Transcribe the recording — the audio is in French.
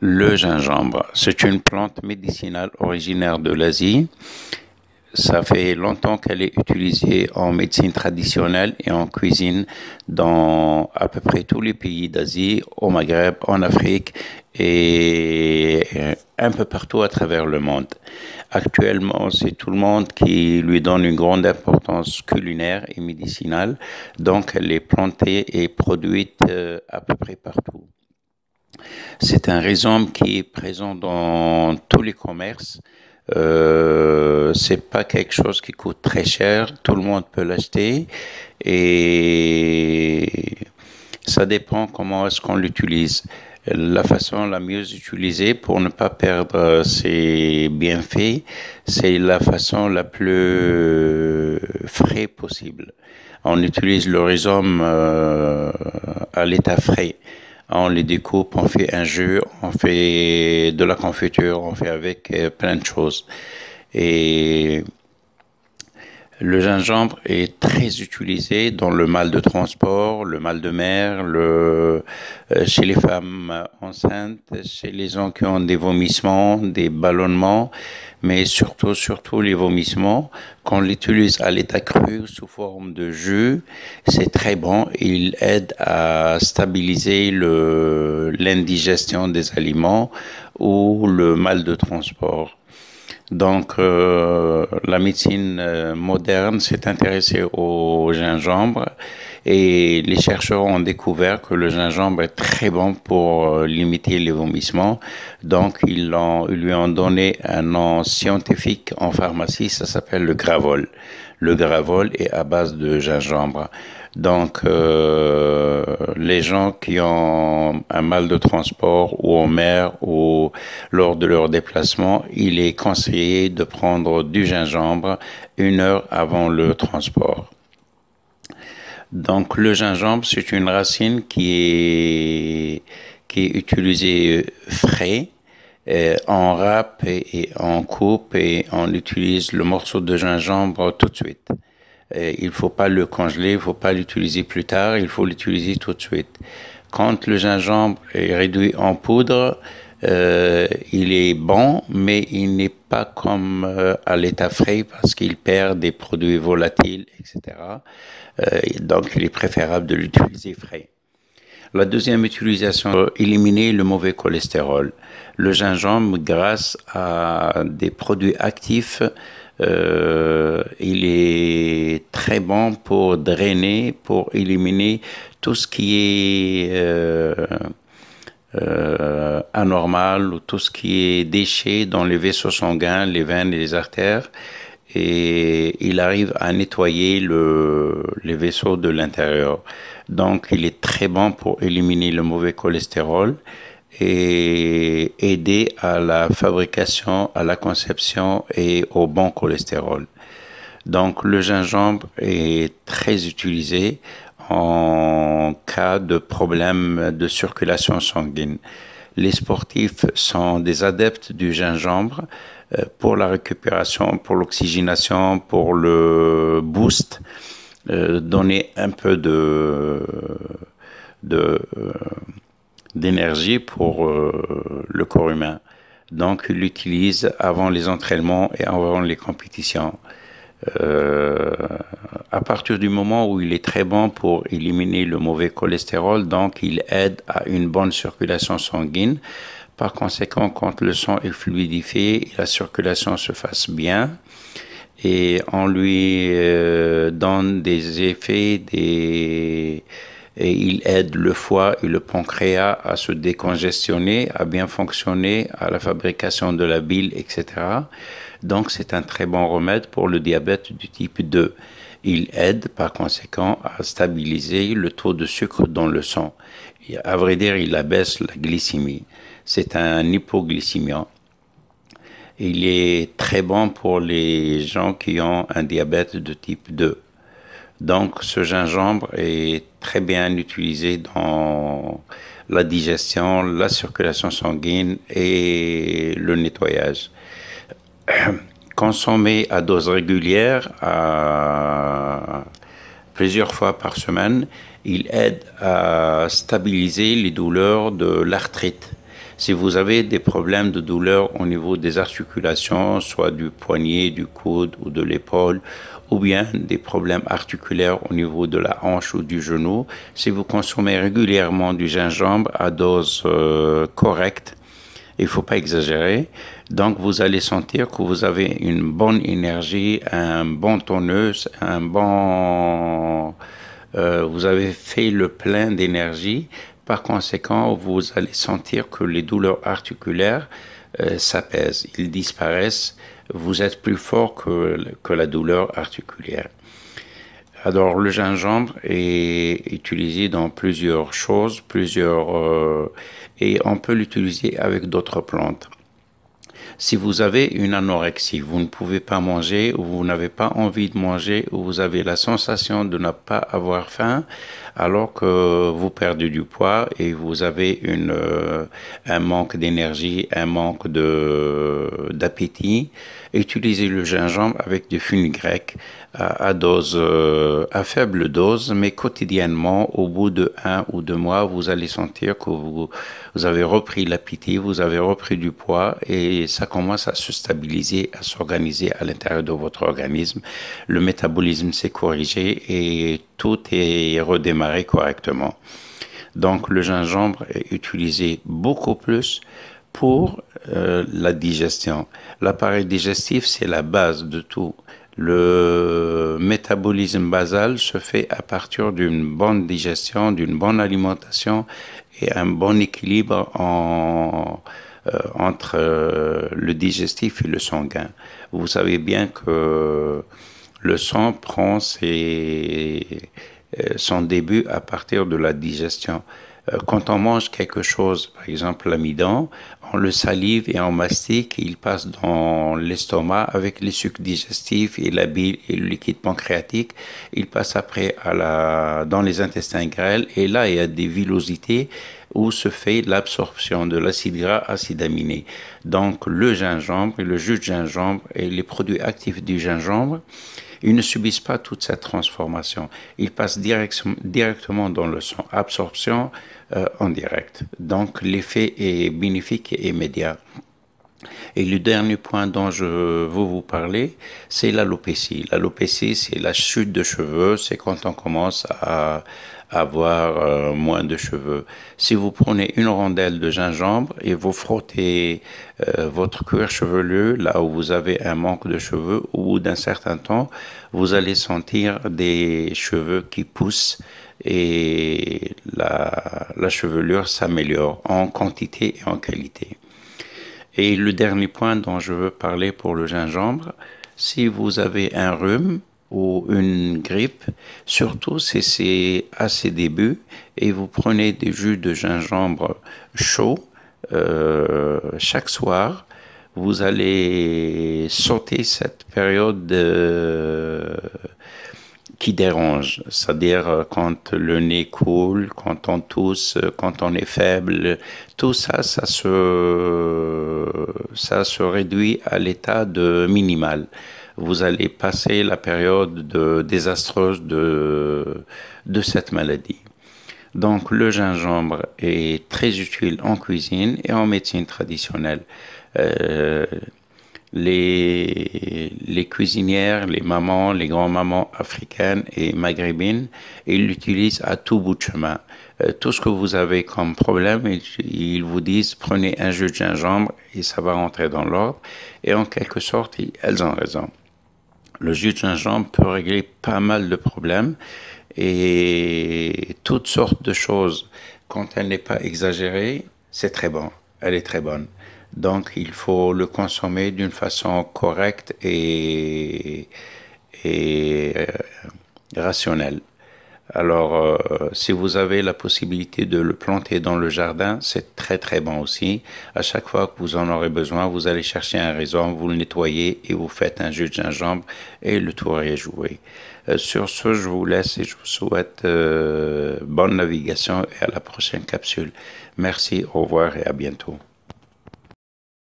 Le gingembre, c'est une plante médicinale originaire de l'Asie. Ça fait longtemps qu'elle est utilisée en médecine traditionnelle et en cuisine dans à peu près tous les pays d'Asie, au Maghreb, en Afrique et un peu partout à travers le monde. Actuellement, c'est tout le monde qui lui donne une grande importance culinaire et médicinale, donc elle est plantée et produite à peu près partout. C'est un rhizome qui est présent dans tous les commerces. C'est pas quelque chose qui coûte très cher, tout le monde peut l'acheter et ça dépend comment est-ce qu'on l'utilise. La façon la mieux utilisée pour ne pas perdre ses bienfaits, c'est la façon la plus frais possible. On utilise le rhizome à l'état frais. On les découpe, on fait un jus, on fait de la confiture, on fait avec plein de choses. Et le gingembre est très utilisé dans le mal de transport, le mal de mer, chez les femmes enceintes, chez les gens qui ont des vomissements, des ballonnements, mais surtout les vomissements. Quand on l'utilise à l'état cru sous forme de jus, c'est très bon. Il aide à stabiliser l'indigestion des aliments ou le mal de transport. Donc, la médecine moderne s'est intéressée au gingembre et les chercheurs ont découvert que le gingembre est très bon pour limiter les vomissements. Donc, ils lui ont donné un nom scientifique en pharmacie, ça s'appelle le Gravol. Le Gravol est à base de gingembre. Donc, les gens qui ont un mal de transport ou en mer ou lors de leur déplacement, il est conseillé de prendre du gingembre 1 heure avant le transport. Donc, le gingembre, c'est une racine qui est utilisée frais. On râpe et on coupe et on utilise le morceau de gingembre tout de suite. Il ne faut pas le congeler, il ne faut pas l'utiliser plus tard, il faut l'utiliser tout de suite. Quand le gingembre est réduit en poudre, il est bon, mais il n'est pas comme à l'état frais parce qu'il perd des produits volatiles, etc. Donc, il est préférable de l'utiliser frais. La deuxième utilisation, éliminer le mauvais cholestérol. Le gingembre, grâce à des produits actifs, il est très bon pour drainer, pour éliminer tout ce qui est anormal ou tout ce qui est déchets dans les vaisseaux sanguins, les veines et les artères. Et il arrive à nettoyer les vaisseaux de l'intérieur. Donc, il est très bon pour éliminer le mauvais cholestérol et aider à la fabrication, à la conception et au bon cholestérol. Donc, le gingembre est très utilisé en cas de problème de circulation sanguine. Les sportifs sont des adeptes du gingembre pour la récupération, pour l'oxygénation, pour le boost, donner un peu de d'énergie pour le corps humain. Donc, ils l'utilisent avant les entraînements et avant les compétitions. Euh, à partir du moment où il est très bon pour éliminer le mauvais cholestérol, donc il aide à une bonne circulation sanguine. Par conséquent, quand le sang est fluidifié, la circulation se fasse bien et on lui donne des effets, et il aide le foie et le pancréas à se décongestionner, à bien fonctionner, à la fabrication de la bile, etc. Donc, c'est un très bon remède pour le diabète du type 2. Il aide par conséquent à stabiliser le taux de sucre dans le sang. Et à vrai dire, il abaisse la glycémie. C'est un hypoglycémiant. Il est très bon pour les gens qui ont un diabète de type 2. Donc, ce gingembre est très bien utilisé dans la digestion, la circulation sanguine et le nettoyage. Consommé à dose régulière, à plusieurs fois par semaine, il aide à stabiliser les douleurs de l'arthrite. Si vous avez des problèmes de douleur au niveau des articulations, soit du poignet, du coude ou de l'épaule, ou bien des problèmes articulaires au niveau de la hanche ou du genou, si vous consommez régulièrement du gingembre à dose correcte, il ne faut pas exagérer. Donc, vous allez sentir que vous avez une bonne énergie, un bon tonus, vous avez fait le plein d'énergie. Par conséquent, vous allez sentir que les douleurs articulaires s'apaisent, ils disparaissent. Vous êtes plus fort que la douleur articulaire. Alors, le gingembre est utilisé dans plusieurs choses, et on peut l'utiliser avec d'autres plantes. Si vous avez une anorexie, vous ne pouvez pas manger, ou vous n'avez pas envie de manger, ou vous avez la sensation de ne pas avoir faim, alors que vous perdez du poids et vous avez un manque d'énergie, un manque d'appétit, utilisez le gingembre avec du fenugrec à faible dose, mais quotidiennement, au bout de 1 ou 2 mois, vous allez sentir que vous avez repris l'appétit, vous avez repris du poids et ça commence à se stabiliser, à s'organiser à l'intérieur de votre organisme. Le métabolisme s'est corrigé et tout est redémarré correctement. Donc le gingembre est utilisé beaucoup plus pour la digestion. L'appareil digestif, c'est la base de tout. Le métabolisme basal se fait à partir d'une bonne digestion, d'une bonne alimentation et un bon équilibre entre le digestif et le sanguin. Vous savez bien que le sang prend son début à partir de la digestion. Quand on mange quelque chose, par exemple l'amidon, on le salive et on mastique, il passe dans l'estomac avec les sucs digestifs et la bile et le liquide pancréatique. Il passe après dans les intestins grêles et là il y a des villosités où se fait l'absorption de l'acide gras, acide aminé. Donc le gingembre et le jus de gingembre et les produits actifs du gingembre, ils ne subissent pas toute cette transformation. Ils passent directement dans le sang. Absorption en direct. Donc l'effet est bénéfique et immédiat. Et le dernier point dont je veux vous parler, c'est l'alopécie. L'alopécie, c'est la chute de cheveux, c'est quand on commence à avoir moins de cheveux. Si vous prenez une rondelle de gingembre et vous frottez votre cuir chevelu, là où vous avez un manque de cheveux, au bout d'un certain temps, vous allez sentir des cheveux qui poussent et la chevelure s'améliore en quantité et en qualité. Et le dernier point dont je veux parler pour le gingembre, si vous avez un rhume ou une grippe, surtout si c'est à ses débuts, et vous prenez des jus de gingembre chaud chaque soir, vous allez sauter cette période qui dérange, c'est-à-dire quand le nez coule, quand on tousse, quand on est faible, tout ça, ça se réduit à l'état de minimal. Vous allez passer la période désastreuse de cette maladie. Donc le gingembre est très utile en cuisine et en médecine traditionnelle. Les cuisinières, les mamans, les grands-mamans africaines et maghrébines, ils l'utilisent à tout bout de chemin. Tout ce que vous avez comme problème, ils vous disent prenez un jus de gingembre et ça va rentrer dans l'ordre. Et en quelque sorte, elles ont raison. Le jus de gingembre peut régler pas mal de problèmes et toutes sortes de choses. Quand elle n'est pas exagérée, c'est très bon. Elle est très bonne. Donc, il faut le consommer d'une façon correcte et rationnelle. Alors, si vous avez la possibilité de le planter dans le jardin, c'est très très bon aussi. À chaque fois que vous en aurez besoin, vous allez chercher un rhizome, vous le nettoyez et vous faites un jus de gingembre et le tour est joué. Sur ce, je vous laisse et je vous souhaite bonne navigation et à la prochaine capsule. Merci, au revoir et à bientôt.